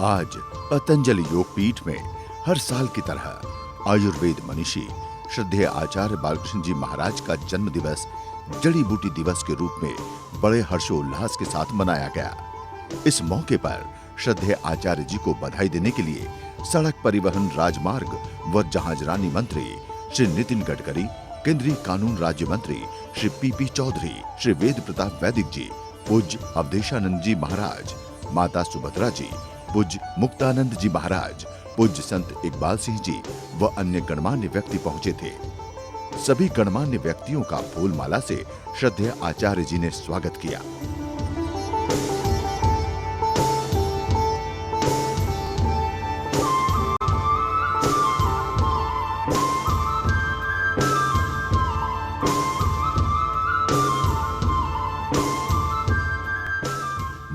आज पतंजलि योगपीठ में हर साल की तरह आयुर्वेद मनीषी श्रद्धेय आचार्य बालकृष्ण जी महाराज का जन्म दिवस जड़ी बूटी दिवस के रूप में बड़े हर्षोल्लास के साथ मनाया गया। इस मौके पर श्रद्धेय आचार्य जी को बधाई देने के लिए सड़क परिवहन राजमार्ग व जहाजरानी मंत्री श्री नितिन गडकरी, केंद्रीय कानून राज्य मंत्री श्री पीपी चौधरी, श्री वेद प्रताप वैदिक जी, पूज्य अवधेशानंद जी महाराज, माता सुभद्रा जी, पूज्य मुक्तानंद जी महाराज, पूज्य संत इकबाल सिंह जी व अन्य गणमान्य व्यक्ति पहुंचे थे। सभी गणमान्य व्यक्तियों का फूलमाला से श्रद्धेय आचार्य जी ने स्वागत किया।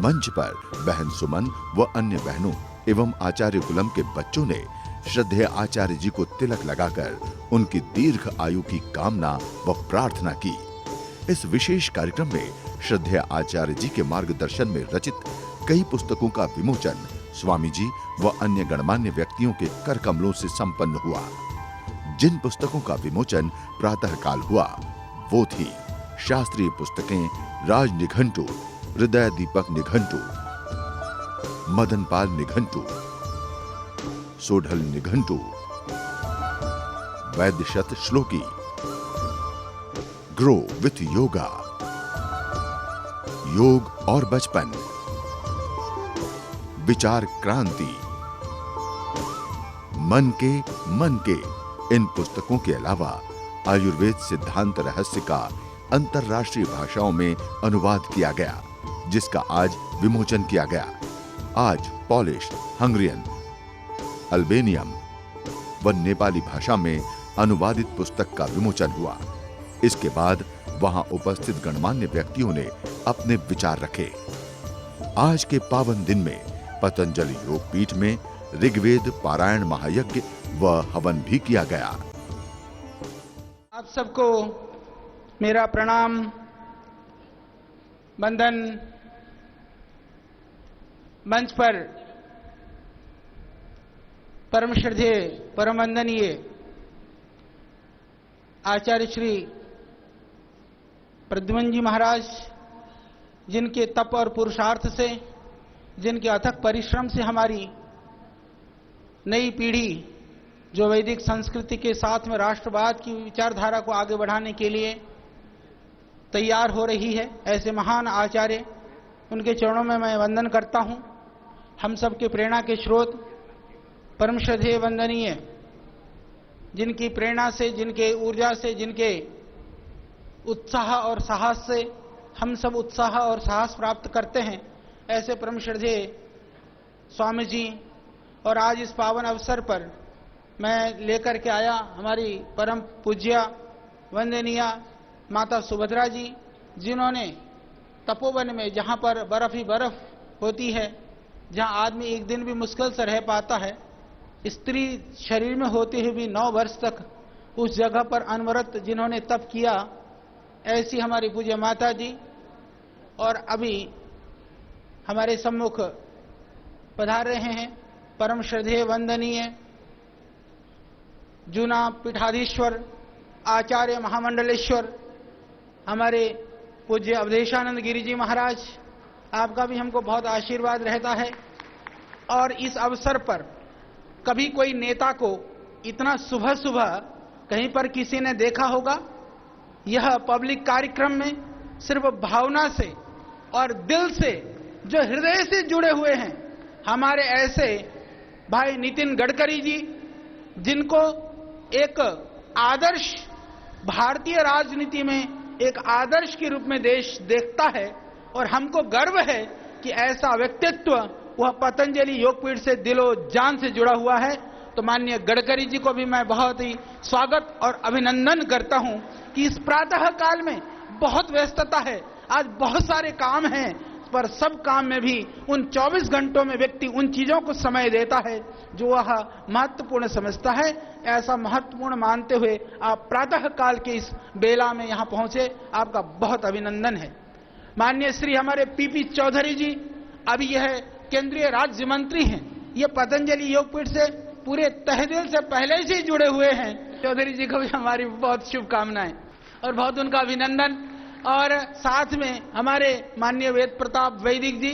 मंच पर बहन सुमन व अन्य बहनों एवं आचार्य कुलम के बच्चों ने श्रद्धेय आचार्य जी को तिलक लगाकर उनकी दीर्घ आयु की कामना व प्रार्थना की। इस विशेष कार्यक्रम में श्रद्धेय आचार्य जी के मार्गदर्शन में रचित कई पुस्तकों का विमोचन स्वामी जी व अन्य गणमान्य व्यक्तियों के कर कमलों से संपन्न हुआ। जिन पुस्तकों का विमोचन प्रातःकाल हुआ वो थी शास्त्रीय पुस्तकें Raj Nighantu, Hriday Deepak Nighantu, Madanpal Nighantu, Sodhal Nighantu, Vaidyashat Shloki, grow with yoga, योग और बचपन, विचार क्रांति, मन के इन पुस्तकों के अलावा आयुर्वेद सिद्धांत रहस्य का अंतर्राष्ट्रीय भाषाओं में अनुवाद किया गया, जिसका आज विमोचन किया गया। आज पोलिश, हंगरियन, अल्बेनियम व नेपाली भाषा में अनुवादित पुस्तक का विमोचन हुआ। इसके बाद वहां उपस्थित गणमान्य व्यक्तियों ने अपने विचार रखे। आज के पावन दिन में पतंजलि योगपीठ में ऋग्वेद पारायण महायज्ञ व हवन भी किया गया। आप सबको मेरा प्रणाम, वंदन। मंच पर परम श्रद्धेय परम वंदनीय आचार्य श्री प्रद्युम्न जी महाराज, जिनके तप और पुरुषार्थ से, जिनके अथक परिश्रम से हमारी नई पीढ़ी जो वैदिक संस्कृति के साथ में राष्ट्रवाद की विचारधारा को आगे बढ़ाने के लिए तैयार हो रही है, ऐसे महान आचार्य, उनके चरणों में मैं वंदन करता हूं। हम सबके प्रेरणा के स्रोत परम श्रद्धेय वंदनीय, जिनकी प्रेरणा से, जिनके ऊर्जा से, जिनके उत्साह और साहस से हम सब उत्साह और साहस प्राप्त करते हैं, ऐसे परम श्रद्धेय स्वामी जी। और आज इस पावन अवसर पर मैं लेकर के आया हमारी परम पूज्या वंदनीय माता सुभद्रा जी, जिन्होंने तपोवन में, जहां पर बर्फ ही बर्फ होती है, जहां आदमी एक दिन भी मुश्किल से रह पाता है, स्त्री शरीर में होते हुए भी 9 वर्ष तक उस जगह पर अनवरत जिन्होंने तप किया, ऐसी हमारी पूज्य माता जी। और अभी हमारे सम्मुख पधार रहे हैं परम श्रद्धेय वंदनीय जूना पीठाधीश्वर आचार्य महामंडलेश्वर हमारे पूज्य अवधेशानंद गिरी जी महाराज। आपका भी हमको बहुत आशीर्वाद रहता है। और इस अवसर पर कभी कोई नेता को इतना सुबह सुबह कहीं पर किसी ने देखा होगा? यह पब्लिक कार्यक्रम में सिर्फ भावना से और दिल से, जो हृदय से जुड़े हुए हैं, हमारे ऐसे भाई नितिन गडकरी जी, जिनको एक आदर्श भारतीय राजनीति में एक आदर्श के रूप में देश देखता है, और हमको गर्व है कि ऐसा व्यक्तित्व वह पतंजलि योगपीठ से दिलो जान से जुड़ा हुआ है। तो माननीय गडकरी जी को भी मैं बहुत ही स्वागत और अभिनंदन करता हूं कि इस प्रातः काल में बहुत व्यस्तता है, आज बहुत सारे काम हैं, पर सब काम में भी उन 24 घंटों में व्यक्ति उन चीजों को समय देता है जो वह महत्वपूर्ण समझता है। ऐसा महत्वपूर्ण मानते हुए आप प्रातः काल के इस बेला में यहां पहुंचे, आपका बहुत अभिनंदन है। माननीय श्री हमारे पीपी चौधरी जी, अभी यह केंद्रीय राज्य मंत्री हैं, ये पतंजलि योगपीठ से पूरे तहे दिल से पहले से ही जुड़े हुए हैं। चौधरी जी को भी हमारी बहुत शुभकामनाएं और बहुत उनका अभिनंदन। और साथ में हमारे माननीय वेद प्रताप वैदिक जी,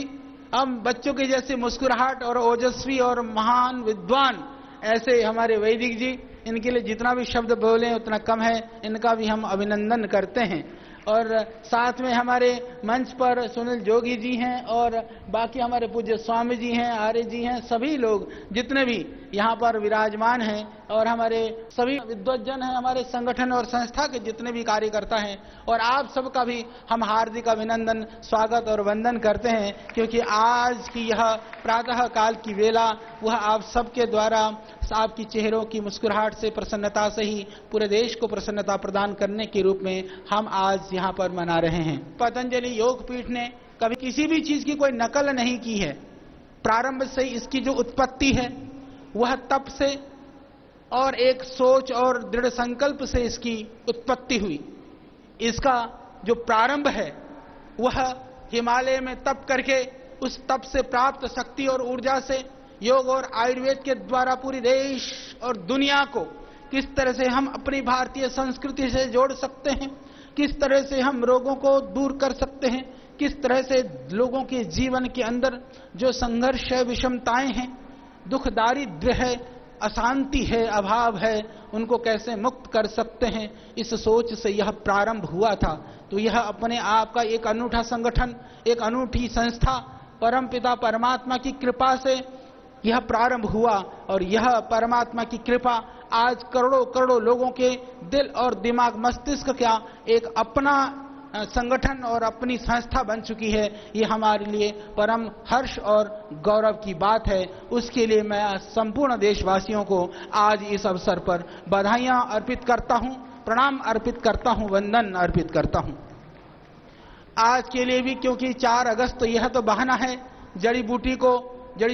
हम बच्चों के जैसे मुस्कुराहट और ओजस्वी और महान विद्वान ऐसे हमारे वैदिक जी, इनके लिए जितना भी शब्द बोले उतना कम है। इनका भी हम अभिनंदन करते हैं। और साथ में हमारे मंच पर सुनील जोगी जी हैं और बाकी हमारे पूज्य स्वामी जी हैं, आर्य जी हैं, सभी लोग जितने भी यहाँ पर विराजमान हैं और हमारे सभी विद्वज्जन हैं, हमारे संगठन और संस्था के जितने भी कार्यकर्ता हैं, और आप सबका भी हम हार्दिक अभिनंदन, स्वागत और वंदन करते हैं, क्योंकि आज की यह प्रातः काल की वेला वह आप सबके द्वारा आपकी चेहरों की मुस्कुराहट से, प्रसन्नता से ही पूरे देश को प्रसन्नता प्रदान करने के रूप में हम आज यहाँ पर मना रहे हैं। पतंजलि योगपीठ ने कभी किसी भी चीज की कोई नकल नहीं की है। प्रारंभ से इसकी जो उत्पत्ति है वह तप से और एक सोच और दृढ़ संकल्प से इसकी उत्पत्ति हुई। इसका जो प्रारंभ है वह हिमालय में तप करके उस तप से प्राप्त शक्ति और ऊर्जा से योग और आयुर्वेद के द्वारा पूरी देश और दुनिया को किस तरह से हम अपनी भारतीय संस्कृति से जोड़ सकते हैं, किस तरह से हम रोगों को दूर कर सकते हैं, किस तरह से लोगों के जीवन के अंदर जो संघर्ष है, विषमताएं हैं, दुख दारिद्र्य है, अशांति है, अभाव है, उनको कैसे मुक्त कर सकते हैं, इस सोच से यह प्रारंभ हुआ था। तो यह अपने आप का एक अनूठा संगठन, एक अनूठी संस्था परमपिता परमात्मा की कृपा से यह प्रारंभ हुआ। और यह परमात्मा की कृपा आज करोड़ों करोड़ों लोगों के दिल और दिमाग, मस्तिष्क का एक अपना संगठन और अपनी संस्था बन चुकी है। ये हमारे लिए परम हर्ष और गौरव की बात है। उसके लिए मैं संपूर्ण देशवासियों को आज इस अवसर पर बधाइयां अर्पित करता हूं, प्रणाम अर्पित करता हूं, वंदन अर्पित करता हूं। आज के लिए भी, क्योंकि 4 अगस्त यह तो बहाना है जड़ी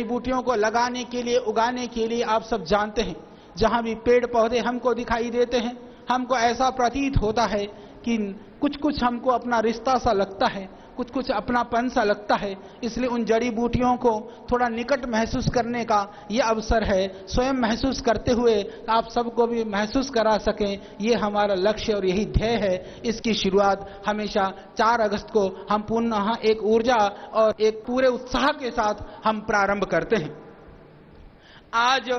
बूटियों को लगाने के लिए, उगाने के लिए। आप सब जानते हैं, जहां भी पेड़ पौधे हमको दिखाई देते हैं, हमको ऐसा प्रतीत होता है कि कुछ कुछ हमको अपना रिश्ता सा लगता है, कुछ कुछ अपनापन सा लगता है। इसलिए उन जड़ी बूटियों को थोड़ा निकट महसूस करने का ये अवसर है। स्वयं महसूस करते हुए आप सबको भी महसूस करा सकें, ये हमारा लक्ष्य और यही ध्येय है। इसकी शुरुआत हमेशा 4 अगस्त को हम पुनः एक ऊर्जा और एक पूरे उत्साह के साथ हम प्रारंभ करते हैं। आज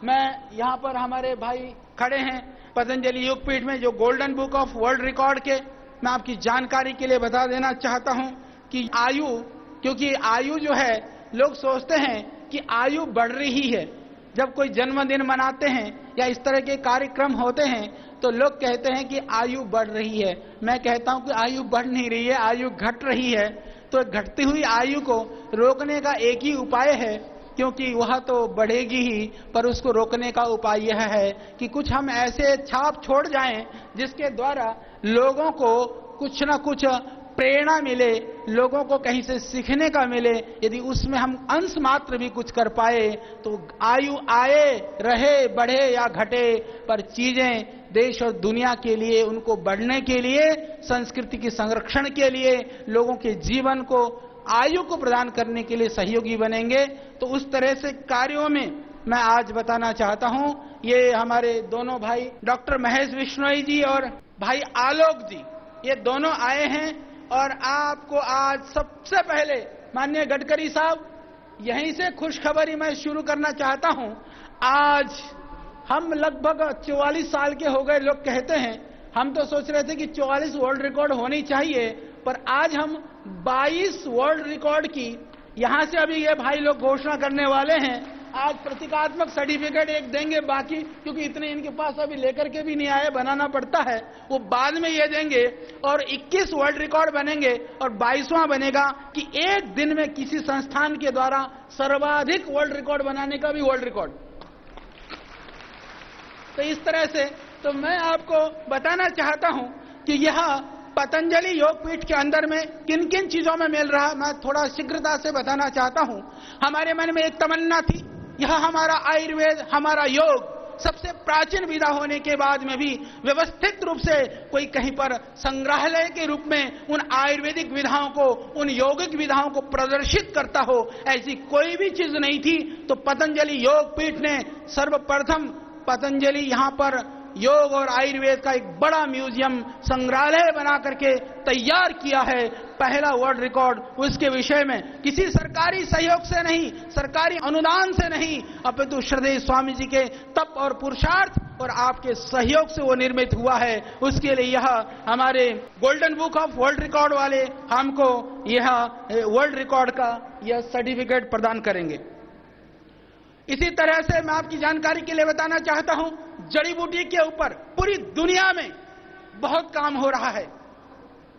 मैं यहाँ पर हमारे भाई खड़े हैं पतंजलि योगपीठ में, जो golden book of world record के, मैं आपकी जानकारी के लिए बता देना चाहता हूं कि आयु, क्योंकि आयु जो है, लोग सोचते हैं कि आयु बढ़ रही है। जब कोई जन्मदिन मनाते हैं या इस तरह के कार्यक्रम होते हैं तो लोग कहते हैं कि आयु बढ़ रही है। मैं कहता हूं कि आयु बढ़ नहीं रही है, आयु घट रही है। तो घटती हुई आयु को रोकने का एक ही उपाय है, क्योंकि वह तो बढ़ेगी ही, पर उसको रोकने का उपाय यह है कि कुछ हम ऐसे छाप छोड़ जाएं जिसके द्वारा लोगों को कुछ ना कुछ प्रेरणा मिले, लोगों को कहीं से सीखने का मिले। यदि उसमें हम अंश मात्र भी कुछ कर पाए तो आयु आए, रहे, बढ़े या घटे, पर चीजें देश और दुनिया के लिए, उनको बढ़ने के लिए, संस्कृति के संरक्षण के लिए, लोगों के जीवन को, आयु को प्रदान करने के लिए सहयोगी बनेंगे। तो उस तरह से कार्यों में मैं आज बताना चाहता हूं। ये हमारे दोनों भाई डॉक्टर महेश बिश्नोई जी और भाई आलोक जी, ये दोनों आए हैं और आपको आज सबसे पहले माननीय गडकरी साहब, यहीं से खुशखबरी मैं शुरू करना चाहता हूं। आज हम लगभग 44 साल के हो गए। लोग कहते हैं, हम तो सोच रहे थे कि 44 वर्ल्ड रिकॉर्ड होनी चाहिए, पर आज हम 22 वर्ल्ड रिकॉर्ड की यहां से अभी ये भाई लोग घोषणा करने वाले हैं। आज प्रतीकात्मक सर्टिफिकेट एक देंगे, बाकी क्योंकि इतने इनके पास अभी लेकर के भी नहीं आए, बनाना पड़ता है, वो बाद में ये देंगे। और 21 वर्ल्ड रिकॉर्ड बनेंगे और 22वां बनेगा कि एक दिन में किसी संस्थान के द्वारा सर्वाधिक वर्ल्ड रिकॉर्ड बनाने का भी वर्ल्ड रिकॉर्ड। तो इस तरह से तो मैं आपको बताना चाहता हूं कि यह पतंजलि योगपीठ के अंदर में किन किन चीजों में मिल रहा, मैं थोड़ा शीघ्रता से बताना चाहता हूं। हमारे मन में एक तमन्ना थी, यह हमारा आयुर्वेद, हमारा योग सबसे प्राचीन विधा होने के बाद में भी व्यवस्थित रूप से कोई कहीं पर संग्रहालय के रूप में उन आयुर्वेदिक विधाओं को, उन यौगिक विधाओं को प्रदर्शित करता हो, ऐसी कोई भी चीज नहीं थी। तो पतंजलि योग पीठ ने सर्वप्रथम पतंजलि यहां पर योग और आयुर्वेद का एक बड़ा म्यूजियम, संग्रहालय बना करके तैयार किया है। पहला वर्ल्ड रिकॉर्ड उसके विषय में किसी सरकारी सहयोग से नहीं, सरकारी अनुदान से नहीं, अपितु श्रद्धेय स्वामी जी के तप और पुरुषार्थ और आपके सहयोग से वो निर्मित हुआ है। उसके लिए यह हमारे golden book of world record वाले हमको यह वर्ल्ड रिकॉर्ड का यह सर्टिफिकेट प्रदान करेंगे। इसी तरह से मैं आपकी जानकारी के लिए बताना चाहता हूं, जड़ी बूटी के ऊपर पूरी दुनिया में बहुत काम हो रहा है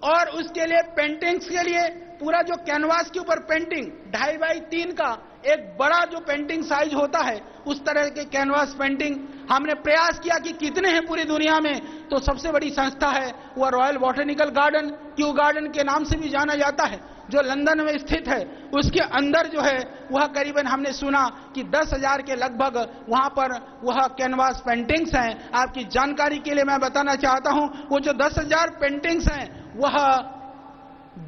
और उसके लिए पेंटिंग्स के लिए पूरा जो कैनवास के ऊपर पेंटिंग 2.5 बाई 3 का एक बड़ा जो पेंटिंग साइज होता है, उस तरह के कैनवास पेंटिंग हमने प्रयास किया कि कितने हैं पूरी दुनिया में। तो सबसे बड़ी संस्था है वह royal botanical garden, Q garden के नाम से भी जाना जाता है, जो लंदन में स्थित है। उसके अंदर जो है वह करीबन हमने सुना कि 10,000 के लगभग वहां पर वह कैनवास पेंटिंग्स हैं। आपकी जानकारी के लिए मैं बताना चाहता हूं, वो जो 10,000 पेंटिंग्स हैं वह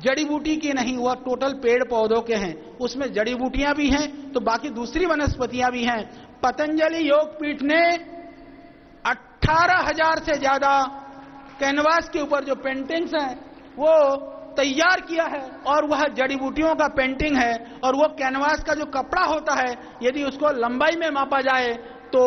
जड़ी बूटी की नहीं, वह टोटल पेड़ पौधों के हैं। उसमें जड़ी बूटियां भी हैं तो बाकी दूसरी वनस्पतियां भी हैं। पतंजलि योग पीठ ने 18,000 से ज्यादा कैनवास के ऊपर जो पेंटिंग्स हैं वो तैयार किया है और वह जड़ी बूटियों का पेंटिंग है। और वो कैनवास का जो कपड़ा होता है, यदि उसको लंबाई में मापा जाए तो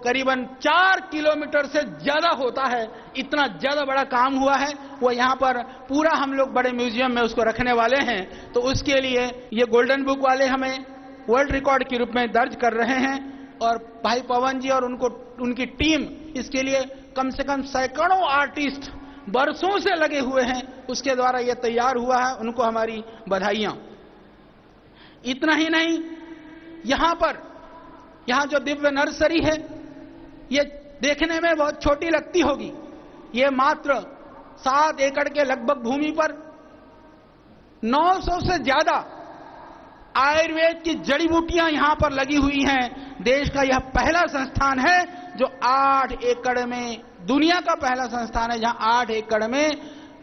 करीबन 4 किलोमीटर से ज्यादा होता है। इतना ज्यादा बड़ा काम हुआ है। वो यहाँ पर पूरा हम लोग बड़े म्यूजियम में उसको रखने वाले हैं। तो उसके लिए ये गोल्डन बुक वाले हमें वर्ल्ड रिकॉर्ड के रूप में दर्ज कर रहे हैं और भाई पवन जी और उनकी टीम इसके लिए कम से कम सैकड़ों आर्टिस्ट बरसों से लगे हुए हैं, उसके द्वारा यह तैयार हुआ है। उनको हमारी बधाइयां। इतना ही नहीं, यहां जो दिव्य नर्सरी है ये देखने में बहुत छोटी लगती होगी। ये मात्र 7 एकड़ के लगभग भूमि पर 900 से ज्यादा आयुर्वेद की जड़ी बूटियां यहां पर लगी हुई हैं। देश का यह पहला संस्थान है जो 8 एकड़ में, दुनिया का पहला संस्थान है जहां 8 एकड़ में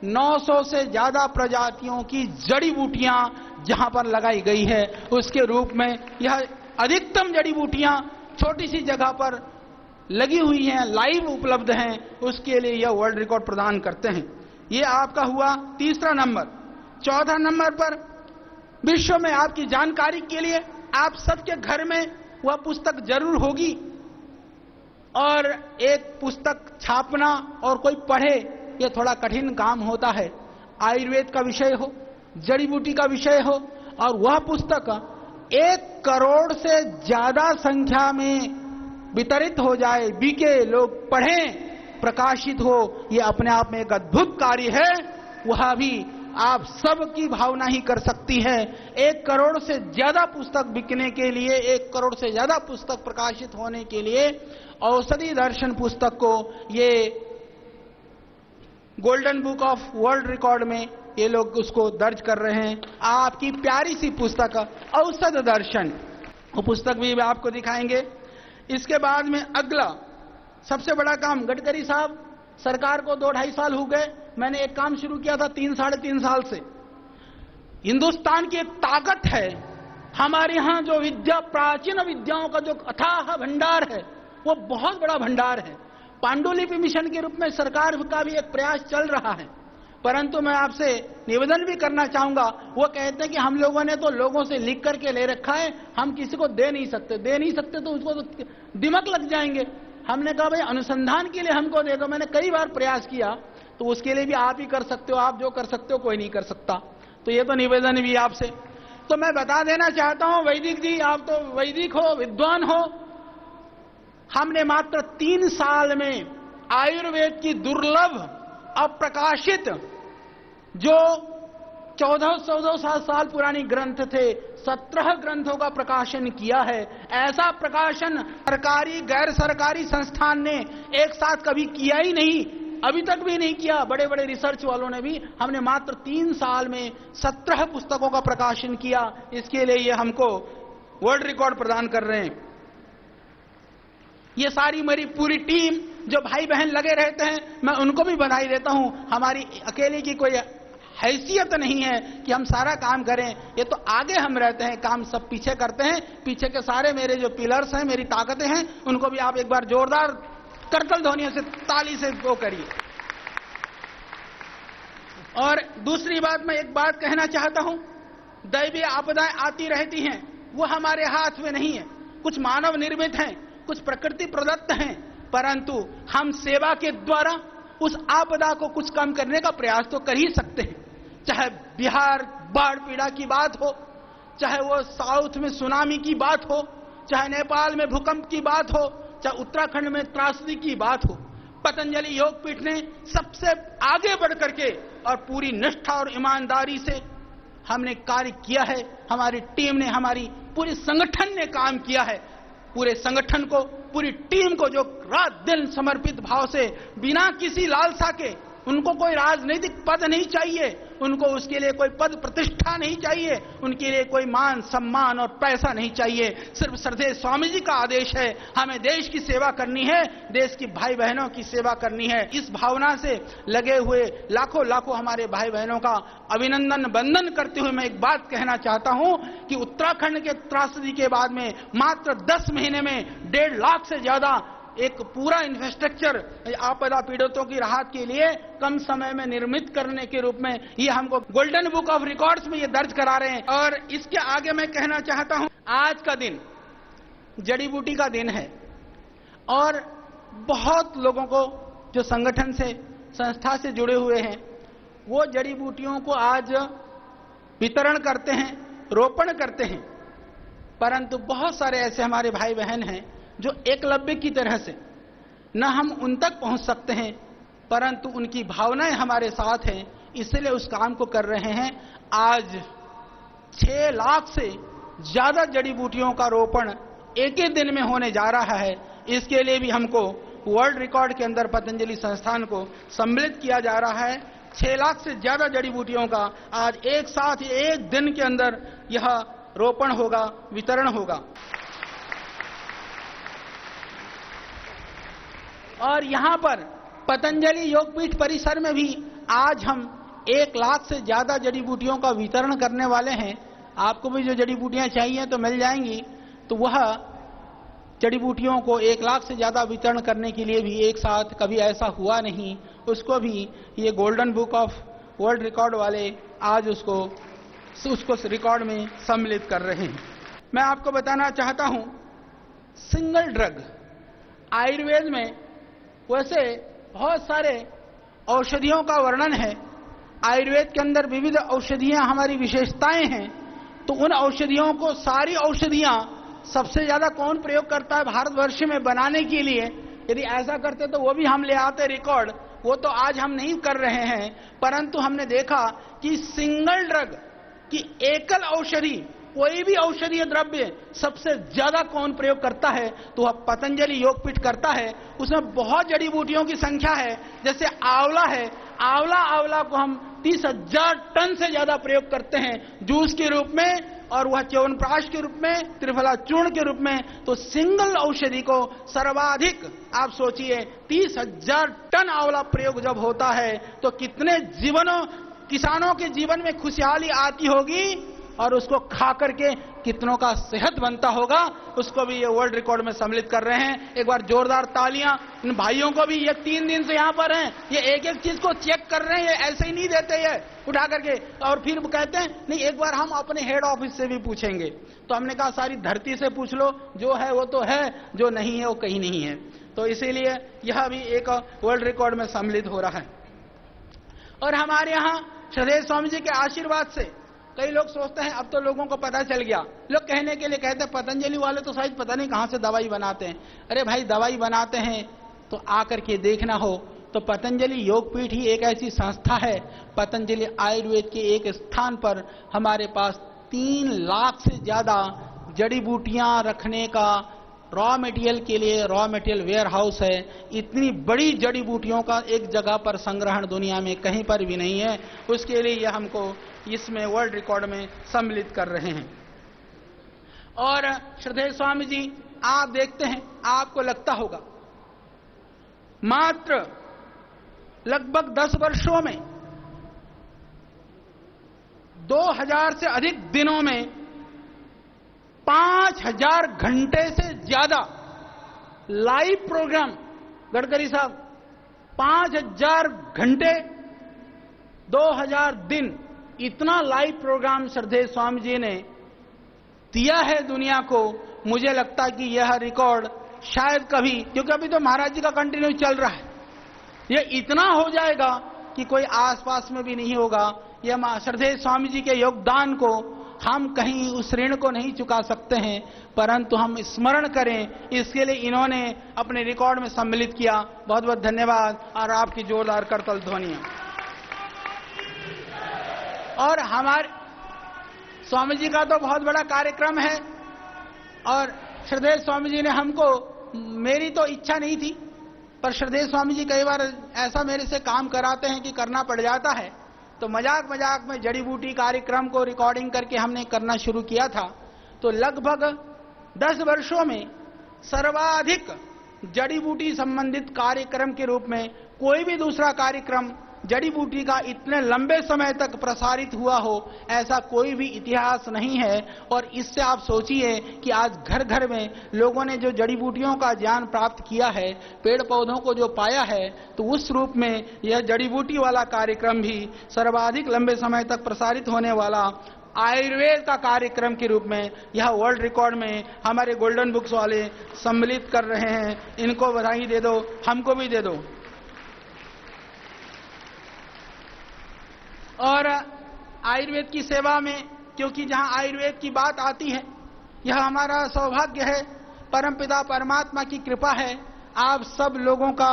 900 से ज्यादा प्रजातियों की जड़ी बूटियां जहां पर लगाई गई है। उसके रूप में यह अधिकतम जड़ी बूटियां छोटी सी जगह पर लगी हुई हैं, लाइव उपलब्ध हैं। उसके लिए यह वर्ल्ड रिकॉर्ड प्रदान करते हैं। यह आपका हुआ तीसरा नंबर। चौथा नंबर पर विश्व में आपकी जानकारी के लिए आप सबके घर में वह पुस्तक जरूर होगी और एक पुस्तक छापना और कोई पढ़े यह थोड़ा कठिन काम होता है। आयुर्वेद का विषय हो, जड़ी बूटी का विषय हो और वह पुस्तक 1 करोड़ से ज्यादा संख्या में वितरित हो जाए, बिके, लोग पढ़ें, प्रकाशित हो, यह अपने आप में एक अद्भुत कार्य है। वह भी आप सबकी भावना ही कर सकती है। 1 करोड़ से ज्यादा पुस्तक बिकने के लिए, 1 करोड़ से ज्यादा पुस्तक प्रकाशित होने के लिए औषधि दर्शन पुस्तक को ये golden book of world record में ये लोग उसको दर्ज कर रहे हैं। आपकी प्यारी सी पुस्तक औषध दर्शन, वो पुस्तक भी आपको दिखाएंगे। इसके बाद में अगला सबसे बड़ा काम, गडकरी साहब सरकार को 2-2.5 साल हो गए, मैंने एक काम शुरू किया था 3-3.5 साल से। हिंदुस्तान की एक ताकत है, हमारे यहां जो विद्या, प्राचीन विद्याओं का जो अथाह भंडार है वो बहुत बड़ा भंडार है। पांडुलिपि मिशन के रूप में सरकार का भी एक प्रयास चल रहा है, परंतु मैं आपसे निवेदन भी करना चाहूंगा। वो कहते हैं कि हम लोगों ने तो लोगों से लिख करके ले रखा है, हम किसी को दे नहीं सकते तो उसको तो दिमाग लग जाएंगे। हमने कहा भाई अनुसंधान के लिए हमको दे दो। मैंने कई बार प्रयास किया, तो उसके लिए भी आप ही कर सकते हो, आप जो कर सकते हो कोई नहीं कर सकता। तो ये तो निवेदन भी आपसे। तो मैं बता देना चाहता हूं वैदिक जी, आप तो वैदिक हो, विद्वान हो, हमने मात्र 3 साल में आयुर्वेद की दुर्लभ अप्रकाशित जो 1400 साल पुरानी ग्रंथ थे, 17 ग्रंथों का प्रकाशन किया है। ऐसा प्रकाशन सरकारी गैर सरकारी संस्थान ने एक साथ कभी किया ही नहीं, अभी तक भी नहीं किया। बड़े बड़े रिसर्च वालों ने भी, हमने मात्र 3 साल में 17 पुस्तकों का प्रकाशन किया। इसके लिए ये हमको वर्ल्ड रिकॉर्ड प्रदान कर रहे हैं। ये सारी मेरी पूरी टीम जो भाई बहन लगे रहते हैं, मैं उनको भी बधाई देता हूं। हमारी अकेले की कोई हैसियत नहीं है कि हम सारा काम करें, ये तो आगे हम रहते हैं, काम सब पीछे करते हैं। पीछे के सारे मेरे जो पिलर्स हैं, मेरी ताकतें हैं, उनको भी आप एक बार जोरदार करतल ध्वनियों से ताली से वो करिए। और दूसरी बात, मैं एक बात कहना चाहता हूं, दैवीय आपदाएं आती रहती हैं, वो हमारे हाथ में नहीं है। कुछ मानव निर्मित हैं, कुछ प्रकृति प्रदत्त हैं, परंतु हम सेवा के द्वारा उस आपदा को कुछ कम करने का प्रयास तो कर ही सकते हैं। चाहे बिहार बाढ़ पीड़ा की बात हो, चाहे वो साउथ में सुनामी की बात हो, चाहे नेपाल में भूकंप की बात हो, चाहे उत्तराखंड में त्रासदी की बात हो, पतंजलि योगपीठ ने सबसे आगे बढ़ करके और पूरी निष्ठा और ईमानदारी से हमने कार्य किया है। हमारी टीम ने, हमारी पूरे संगठन ने काम किया है। पूरे संगठन को, पूरी टीम को जो रात दिन समर्पित भाव से, बिना किसी लालसा के, उनको कोई राजनीतिक पद नहीं चाहिए, उनको उसके लिए कोई पद प्रतिष्ठा नहीं चाहिए, उनके लिए कोई मान सम्मान और पैसा नहीं चाहिए। सिर्फ श्रद्धेय स्वामी जी का आदेश है, हमें देश की सेवा करनी है, देश की भाई बहनों की सेवा करनी है। इस भावना से लगे हुए लाखों लाखों हमारे भाई बहनों का अभिनंदन वंदन करते हुए मैं एक बात कहना चाहता हूं कि उत्तराखंड के त्रासदी के बाद में मात्र 10 महीने में 1.5 लाख से ज्यादा एक पूरा इंफ्रास्ट्रक्चर आपदा पीड़ितों की राहत के लिए कम समय में निर्मित करने के रूप में ये हमको गोल्डन बुक ऑफ रिकॉर्ड्स में ये दर्ज करा रहे हैं। और इसके आगे मैं कहना चाहता हूं, आज का दिन जड़ी बूटी का दिन है और बहुत लोगों को जो संगठन से, संस्था से जुड़े हुए हैं, वो जड़ी बूटियों को आज वितरण करते हैं, रोपण करते हैं। परंतु बहुत सारे ऐसे हमारे भाई बहन हैं जो एकलव्य की तरह से न हम उन तक पहुंच सकते हैं, परंतु उनकी भावनाएं हमारे साथ हैं, इसलिए उस काम को कर रहे हैं। आज 6 लाख से ज्यादा जड़ी बूटियों का रोपण एक ही दिन में होने जा रहा है। इसके लिए भी हमको वर्ल्ड रिकॉर्ड के अंदर पतंजलि संस्थान को सम्मिलित किया जा रहा है। 6 लाख से ज्यादा जड़ी बूटियों का आज एक साथ एक दिन के अंदर यह रोपण होगा, वितरण होगा। और यहां पर पतंजलि योगपीठ परिसर में भी आज हम 1 लाख से ज्यादा जड़ी बूटियों का वितरण करने वाले हैं। आपको भी जो जड़ी बूटियां चाहिए तो मिल जाएंगी। तो वह जड़ी बूटियों को 1 लाख से ज्यादा वितरण करने के लिए भी एक साथ कभी ऐसा हुआ नहीं, उसको भी ये golden book of world record वाले आज उसको रिकॉर्ड में सम्मिलित कर रहे हैं। मैं आपको बताना चाहता हूं, सिंगल ड्रग आयुर्वेद में वैसे बहुत सारे औषधियों का वर्णन है। आयुर्वेद के अंदर विविध औषधियां हमारी विशेषताएं हैं। तो उन औषधियों को, सारी औषधियां सबसे ज्यादा कौन प्रयोग करता है भारतवर्ष में बनाने के लिए? यदि ऐसा करते तो वो भी हम ले आते रिकॉर्ड, वो तो आज हम नहीं कर रहे हैं। परंतु हमने देखा कि सिंगल ड्रग की एकल औषधि, कोई भी औषधीय द्रव्य सबसे ज्यादा कौन प्रयोग करता है तो वह पतंजलि योगपीठ करता है। उसमें बहुत जड़ी बूटियों की संख्या है। जैसे आंवला है, आंवला को हम 30,000 टन से ज्यादा प्रयोग करते हैं जूस के रूप में, और वह च्यवनप्राश के रूप में, त्रिफला चूर्ण के रूप में। तो सिंगल औषधि को सर्वाधिक, आप सोचिए 30,000 टन आंवला प्रयोग जब होता है तो कितने जीवनों, किसानों के जीवन में खुशहाली आती होगी और उसको खा करके कितनों का सेहत बनता होगा। उसको भी ये वर्ल्ड रिकॉर्ड में सम्मिलित कर रहे हैं। एक बार जोरदार तालियां इन भाइयों को भी। ये 3 दिन से यहां पर हैं, ये एक एक चीज को चेक कर रहे हैं, ये ऐसे ही नहीं देते ये उठा करके और फिर कहते हैं नहीं एक बार हम अपने हेड ऑफिस से भी पूछेंगे। तो हमने कहा सारी धरती से पूछ लो, जो है वो तो है, जो नहीं है वो कहीं नहीं है। तो इसीलिए यह भी एक वर्ल्ड रिकॉर्ड में सम्मिलित हो रहा है। और हमारे यहाँ श्रद्धेय स्वामी जी के आशीर्वाद से कई लोग सोचते हैं अब तो लोगों को पता चल गया। लोग कहने के लिए कहते हैं पतंजलि वाले तो शायद पता नहीं कहां से दवाई बनाते हैं। अरे भाई, दवाई बनाते हैं तो आकर के देखना हो तो पतंजलि योगपीठ ही एक ऐसी संस्था है। पतंजलि आयुर्वेद के एक स्थान पर हमारे पास 3 लाख से ज्यादा जड़ी बूटियां रखने का रॉ मटेरियल के लिए रॉ मटेरियल वेयर हाउस है। इतनी बड़ी जड़ी बूटियों का एक जगह पर संग्रहण दुनिया में कहीं पर भी नहीं है। उसके लिए यह हमको इसमें वर्ल्ड रिकॉर्ड में सम्मिलित कर रहे हैं। और श्रद्धेय स्वामी जी आप देखते हैं, आपको लगता होगा मात्र लगभग 10 वर्षों में 2000 से अधिक दिनों में 5000 घंटे से ज्यादा लाइव प्रोग्राम, गडकरी साहब 5000 घंटे 2000 दिन, इतना लाइव प्रोग्राम श्रद्धेय स्वामी जी ने दिया है दुनिया को। मुझे लगता कि यह रिकॉर्ड शायद कभी, क्योंकि अभी तो महाराज जी का कंटिन्यू चल रहा है, यह इतना हो जाएगा कि कोई आसपास में भी नहीं होगा। यह श्रद्धेय स्वामी जी के योगदान को हम कहीं उस ऋण को नहीं चुका सकते हैं, परंतु हम स्मरण करें, इसके लिए इन्होंने अपने रिकॉर्ड में सम्मिलित किया। बहुत बहुत धन्यवाद और आपकी जोरदार करतल ध्वनियां। और हमारे स्वामी जी का तो बहुत बड़ा कार्यक्रम है और श्रद्धेय स्वामी जी ने हमको, मेरी तो इच्छा नहीं थी, पर श्रद्धेय स्वामी जी कई बार ऐसा मेरे से काम कराते हैं कि करना पड़ जाता है। तो मजाक मजाक में जड़ी बूटी कार्यक्रम को रिकॉर्डिंग करके हमने करना शुरू किया था। तो लगभग 10 वर्षों में सर्वाधिक जड़ी बूटी संबंधित कार्यक्रम के रूप में कोई भी दूसरा कार्यक्रम जड़ी बूटी का इतने लंबे समय तक प्रसारित हुआ हो, ऐसा कोई भी इतिहास नहीं है। और इससे आप सोचिए कि आज घर घर में लोगों ने जो जड़ी बूटियों का ज्ञान प्राप्त किया है, पेड़ पौधों को जो पाया है, तो उस रूप में यह जड़ी बूटी वाला कार्यक्रम भी सर्वाधिक लंबे समय तक प्रसारित होने वाला आयुर्वेद का कार्यक्रम के रूप में यह वर्ल्ड रिकॉर्ड में हमारे गोल्डन बुक्स वाले सम्मिलित कर रहे हैं। इनको बधाई दे दो, हमको भी दे दो। और आयुर्वेद की सेवा में, क्योंकि जहां आयुर्वेद की बात आती है, यह हमारा सौभाग्य है, परमपिता परमात्मा की कृपा है, आप सब लोगों का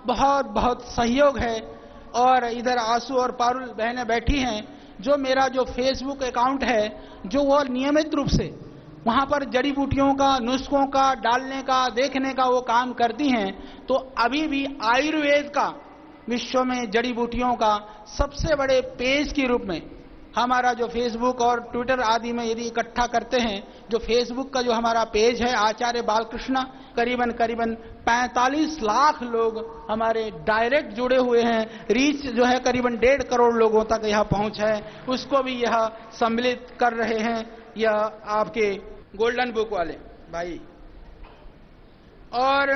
बहुत बहुत सहयोग है। और इधर आंसू और पारुल बहनें बैठी हैं, जो मेरा जो फेसबुक अकाउंट है, जो वो नियमित रूप से वहां पर जड़ी बूटियों का, नुस्खों का डालने का, देखने का वो काम करती हैं। तो अभी भी आयुर्वेद का विश्व में जड़ी बूटियों का सबसे बड़े पेज के रूप में हमारा जो फेसबुक और ट्विटर आदि में यदि इकट्ठा करते हैं, जो फेसबुक का जो हमारा पेज है आचार्य बालकृष्ण, करीबन 45 लाख लोग हमारे डायरेक्ट जुड़े हुए हैं। रीच जो है करीबन 1.5 करोड़ लोगों तक यह पहुंच है, उसको भी यह सम्मिलित कर रहे हैं यह आपके गोल्डन बुक वाले भाई। और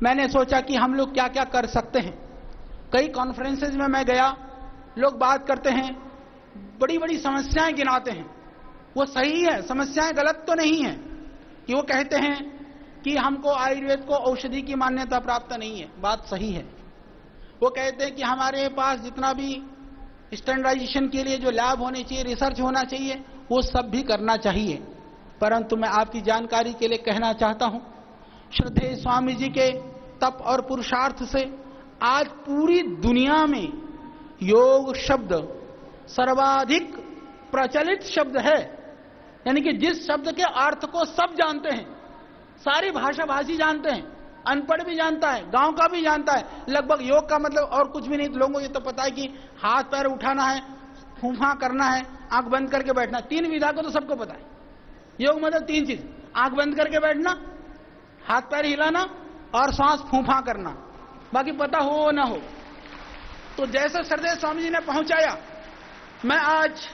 मैंने सोचा कि हम लोग क्या क्या कर सकते हैं। कई कॉन्फ्रेंसेज में मैं गया, लोग बात करते हैं, बड़ी बड़ी समस्याएं गिनाते हैं। वो सही है, समस्याएं गलत तो नहीं है कि वो कहते हैं कि हमको आयुर्वेद को औषधि की मान्यता प्राप्त नहीं है, बात सही है। वो कहते हैं कि हमारे पास जितना भी स्टैंडर्डाइजेशन के लिए जो लैब होने चाहिए, रिसर्च होना चाहिए, वो सब भी करना चाहिए। परंतु मैं आपकी जानकारी के लिए कहना चाहता हूं, श्रद्धेय स्वामी जी के तप और पुरुषार्थ से आज पूरी दुनिया में योग शब्द सर्वाधिक प्रचलित शब्द है। यानी कि जिस शब्द के अर्थ को सब जानते हैं, सारी भाषा भाषी जानते हैं, अनपढ़ भी जानता है, गांव का भी जानता है। लगभग योग का मतलब और कुछ भी नहीं, तो लोगों को ये तो पता है कि हाथ पैर उठाना है, फूंफा करना है, आंख बंद करके बैठना। 3 विधा को तो सबको पता है। योग मतलब 3 चीज, आंख बंद करके बैठना, हाथ पैर हिलाना और सांस फूंफा करना, बाकी पता हो ना हो। तो जैसे श्रद्धेय स्वामी जी ने पहुंचाया, मैं आज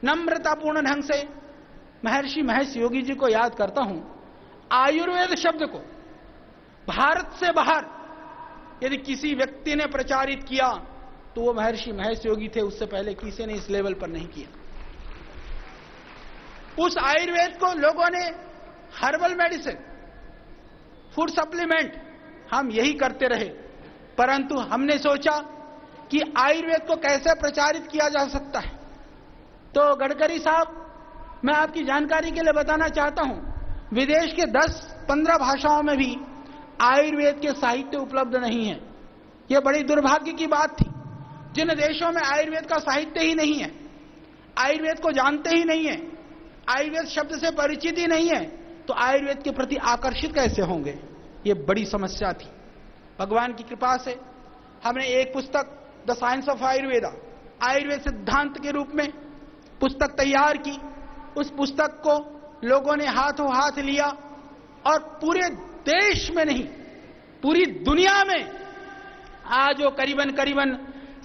नम्रतापूर्ण ढंग से महर्षि महेश योगी जी को याद करता हूं। आयुर्वेद शब्द को भारत से बाहर यदि किसी व्यक्ति ने प्रचारित किया तो वो महर्षि महेश योगी थे, उससे पहले किसी ने इस लेवल पर नहीं किया। उस आयुर्वेद को लोगों ने हर्बल मेडिसिन, फूड सप्लीमेंट, हम यही करते रहे। परंतु हमने सोचा कि आयुर्वेद को कैसे प्रचारित किया जा सकता है। तो गडकरी साहब, मैं आपकी जानकारी के लिए बताना चाहता हूं, विदेश के 10-15 भाषाओं में भी आयुर्वेद के साहित्य उपलब्ध नहीं है। यह बड़ी दुर्भाग्य की बात थी। जिन देशों में आयुर्वेद का साहित्य ही नहीं है, आयुर्वेद को जानते ही नहीं है, आयुर्वेद शब्द से परिचित ही नहीं है, तो आयुर्वेद के प्रति आकर्षित कैसे होंगे? ये बड़ी समस्या थी। भगवान की कृपा से हमने एक पुस्तक the science of Ayurveda, Ayurveda सिद्धांत के रूप में पुस्तक तैयार की। उस पुस्तक को लोगों ने हाथों हाथ लिया और पूरे देश में नहीं, पूरी दुनिया में आज वो करीबन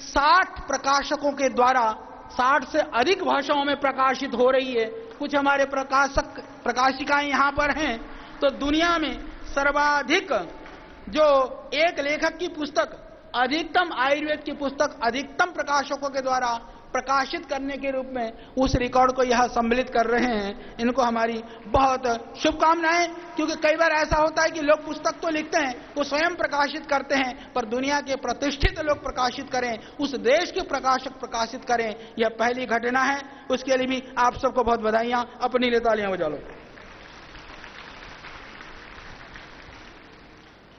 60 प्रकाशकों के द्वारा 60 से अधिक भाषाओं में प्रकाशित हो रही है। कुछ हमारे प्रकाशिकाएं यहां पर हैं। तो दुनिया में सर्वाधिक जो एक लेखक की पुस्तक, अधिकतम आयुर्वेद की पुस्तक अधिकतम प्रकाशकों के द्वारा प्रकाशित करने के रूप में उस रिकॉर्ड को यह सम्मिलित कर रहे हैं। इनको हमारी बहुत शुभकामनाएं, क्योंकि कई बार ऐसा होता है कि लोग पुस्तक तो लिखते हैं, वो स्वयं प्रकाशित करते हैं, पर दुनिया के प्रतिष्ठित लोग प्रकाशित करें, उस देश के प्रकाशक प्रकाशित करें, यह पहली घटना है। उसके लिए भी आप सबको बहुत बधाइयां, अपनी लिए तालियां बजा लो।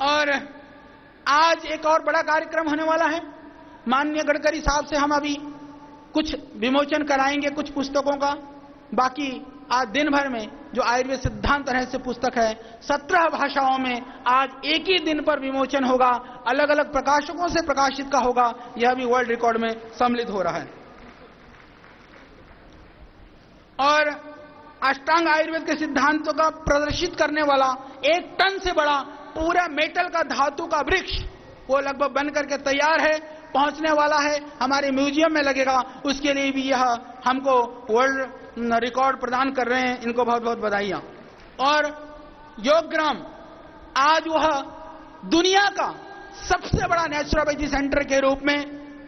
और आज एक और बड़ा कार्यक्रम होने वाला है। माननीय गडकरी साहब से हम अभी कुछ विमोचन कराएंगे कुछ पुस्तकों का। बाकी आज दिन भर में जो आयुर्वेद सिद्धांत रहस्य पुस्तक है 17 भाषाओं में आज एक ही दिन पर विमोचन होगा, अलग अलग प्रकाशकों से प्रकाशित का होगा। यह भी वर्ल्ड रिकॉर्ड में सम्मिलित हो रहा है। और अष्टांग आयुर्वेद के सिद्धांतों का प्रदर्शित करने वाला 1 टन से बड़ा पूरा मेटल का धातु का वृक्ष वो लगभग बन करके तैयार है, पहुंचने वाला है, हमारे म्यूजियम में लगेगा। उसके लिए भी यह हमको वर्ल्ड रिकॉर्ड प्रदान कर रहे हैं, इनको बहुत बहुत बधाइयां। और योगग्राम आज वह दुनिया का सबसे बड़ा नेचुरोपैथी सेंटर के रूप में,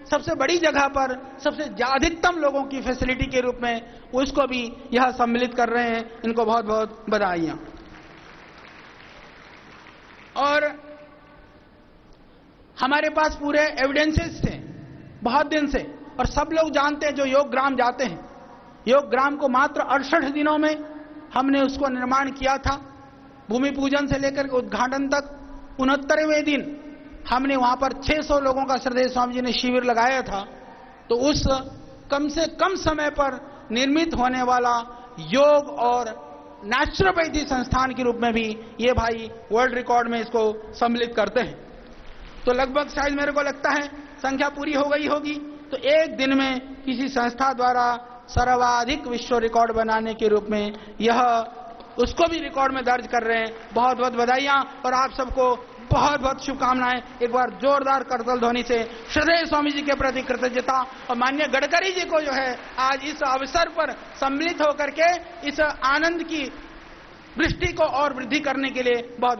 सबसे बड़ी जगह पर सबसे अधिकतम लोगों की फैसिलिटी के रूप में उसको भी यह सम्मिलित कर रहे हैं, इनको बहुत बहुत बधाइयां। और हमारे पास पूरे एविडेंसेस थे बहुत दिन से, और सब लोग जानते हैं जो योग ग्राम जाते हैं। योग ग्राम को मात्र 68 दिनों में हमने उसको निर्माण किया था। भूमि पूजन से लेकर उद्घाटन तक 69वें दिन हमने वहां पर 600 लोगों का श्रद्धेय स्वामी जी ने शिविर लगाया था। तो उस कम से कम समय पर निर्मित होने वाला योग और नेचुरोपैथी संस्थान के रूप में भी ये भाई वर्ल्ड रिकॉर्ड में इसको सम्मिलित करते हैं। तो लगभग शायद मेरे को लगता है संख्या पूरी हो गई होगी। तो एक दिन में किसी संस्था द्वारा सर्वाधिक विश्व रिकॉर्ड बनाने के रूप में यह उसको भी रिकॉर्ड में दर्ज कर रहे हैं। बहुत बहुत बधाइयां और आप सबको बहुत बहुत शुभकामनाएं। एक बार जोरदार करतल ध्वनि से श्रद्धेय स्वामी जी के प्रति कृतज्ञता। और माननीय गडकरी जी को जो है आज इस अवसर पर सम्मिलित होकर के इस आनंद की वृष्टि को और वृद्धि करने के लिए बहुत